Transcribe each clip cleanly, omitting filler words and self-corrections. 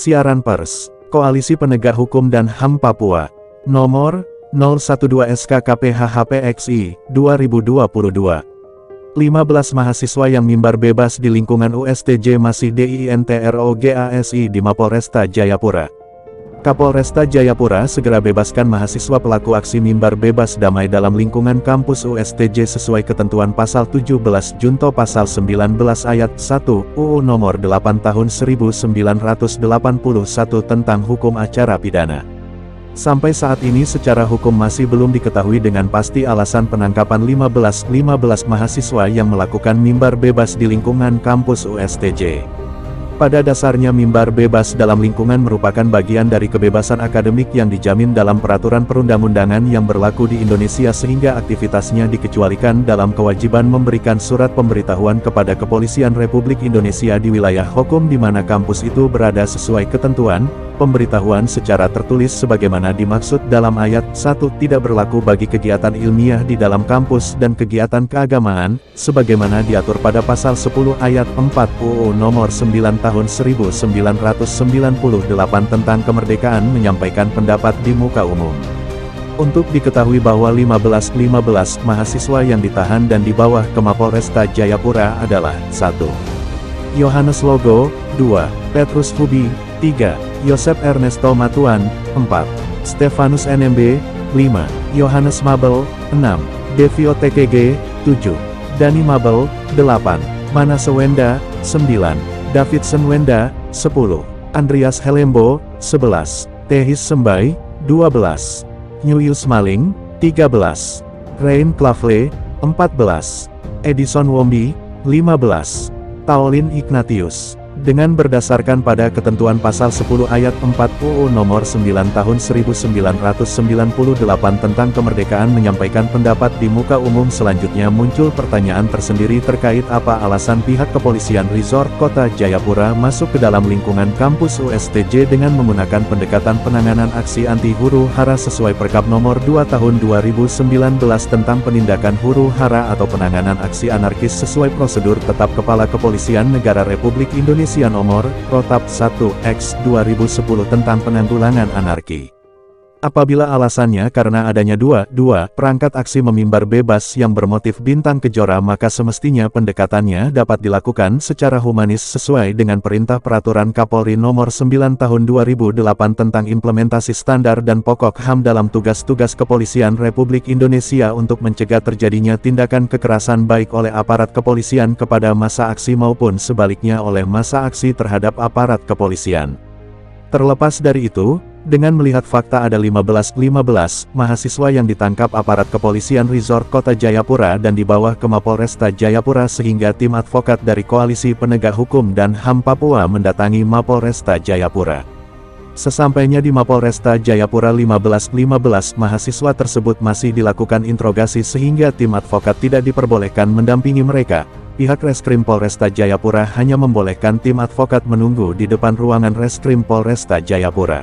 Siaran Pers, Koalisi Penegak Hukum dan HAM Papua, nomor 012 SKKPHHPXI, 2022. 15 mahasiswa yang mimbar bebas di lingkungan USTJ masih DINTROGASI di Mapolresta Jayapura. Kapolresta Jayapura segera bebaskan mahasiswa pelaku aksi mimbar bebas damai dalam lingkungan kampus USTJ sesuai ketentuan pasal 17 Junto pasal 19 ayat 1 UU nomor 8 tahun 1981 tentang hukum acara pidana. Sampai saat ini secara hukum masih belum diketahui dengan pasti alasan penangkapan 15 mahasiswa yang melakukan mimbar bebas di lingkungan kampus USTJ. Pada dasarnya mimbar bebas dalam lingkungan merupakan bagian dari kebebasan akademik yang dijamin dalam peraturan perundang-undangan yang berlaku di Indonesia sehingga aktivitasnya dikecualikan dalam kewajiban memberikan surat pemberitahuan kepada Kepolisian Republik Indonesia di wilayah hukum di mana kampus itu berada sesuai ketentuan. Pemberitahuan secara tertulis sebagaimana dimaksud dalam ayat 1 tidak berlaku bagi kegiatan ilmiah di dalam kampus dan kegiatan keagamaan, sebagaimana diatur pada pasal 10 ayat 4 UU nomor 9 tahun 1998 tentang kemerdekaan menyampaikan pendapat di muka umum. Untuk diketahui bahwa 15 mahasiswa yang ditahan dan dibawa ke Mapolresta Jayapura adalah 1. Yohanes Logo, 2. Petrus Hubi, 3. Yosep Ernesto Matuan, 4. Stefanus NMB, 5. Yohanes Mabel, 6. Devio TKG, 7. Dani Mabel, 8. Manase Wenda, 9. Davidson Wenda, 10. Andreas Helembo, 11. Tehis Sembai, 12. Julius Maling, 13. Rain Clavle, 14. Edison Wombi, 15. Taolin Ignatius. Dengan berdasarkan pada ketentuan pasal 10 ayat 4 UU nomor 9 tahun 1998 tentang kemerdekaan menyampaikan pendapat di muka umum, selanjutnya muncul pertanyaan tersendiri terkait apa alasan pihak Kepolisian Resort Kota Jayapura masuk ke dalam lingkungan kampus USTJ dengan menggunakan pendekatan penanganan aksi anti huru-hara sesuai Perkap nomor 2 tahun 2019 tentang penindakan huru-hara atau penanganan aksi anarkis sesuai prosedur tetap Kepala Kepolisian Negara Republik Indonesia nomor Protap 1/2010 tentang penanggulangan anarki. Apabila alasannya karena adanya dua perangkat aksi memimbar bebas yang bermotif bintang kejora, maka semestinya pendekatannya dapat dilakukan secara humanis sesuai dengan perintah peraturan Kapolri nomor 9 tahun 2008 tentang implementasi standar dan pokok HAM dalam tugas-tugas Kepolisian Republik Indonesia untuk mencegah terjadinya tindakan kekerasan baik oleh aparat kepolisian kepada massa aksi maupun sebaliknya oleh massa aksi terhadap aparat kepolisian. Terlepas dari itu, dengan melihat fakta ada 15 mahasiswa yang ditangkap aparat kepolisian Resort Kota Jayapura dan dibawa ke Mapolresta Jayapura sehingga tim advokat dari Koalisi Penegak Hukum dan HAM Papua mendatangi Mapolresta Jayapura. Sesampainya di Mapolresta Jayapura 15 mahasiswa tersebut masih dilakukan interogasi sehingga tim advokat tidak diperbolehkan mendampingi mereka. Pihak Reskrim Polresta Jayapura hanya membolehkan tim advokat menunggu di depan ruangan Reskrim Polresta Jayapura.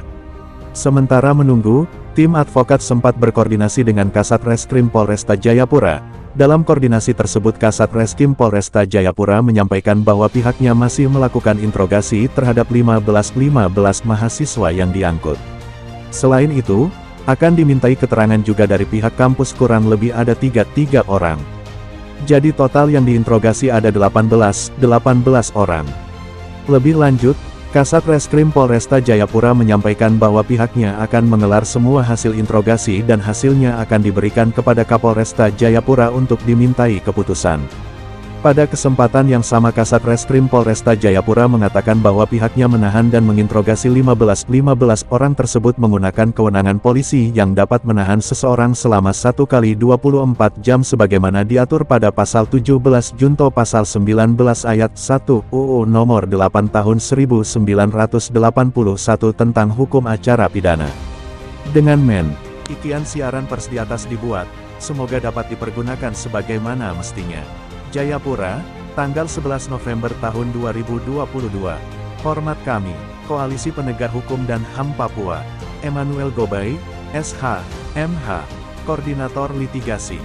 Sementara menunggu, tim advokat sempat berkoordinasi dengan Kasat Reskrim Polresta Jayapura. Dalam koordinasi tersebut Kasat Reskrim Polresta Jayapura menyampaikan bahwa pihaknya masih melakukan interogasi terhadap 15 mahasiswa yang diangkut. Selain itu, akan dimintai keterangan juga dari pihak kampus kurang lebih ada 3 orang. Jadi total yang diinterogasi ada 18 orang. Lebih lanjut, Kasat Reskrim Polresta Jayapura menyampaikan bahwa pihaknya akan mengelar semua hasil interogasi dan hasilnya akan diberikan kepada Kapolresta Jayapura untuk dimintai keputusan. Pada kesempatan yang sama Kasat Reskrim Polresta Jayapura mengatakan bahwa pihaknya menahan dan menginterogasi 15 orang tersebut menggunakan kewenangan polisi yang dapat menahan seseorang selama 1 kali 24 jam sebagaimana diatur pada pasal 17 Junto pasal 19 ayat 1 UU nomor 8 tahun 1981 tentang hukum acara pidana. Dengan ikian siaran pers di atas dibuat, semoga dapat dipergunakan sebagaimana mestinya. Jayapura, tanggal 11 November tahun 2022. Hormat kami, Koalisi Penegak Hukum dan HAM Papua. Emmanuel Gobay, SH, MH, Koordinator Litigasi.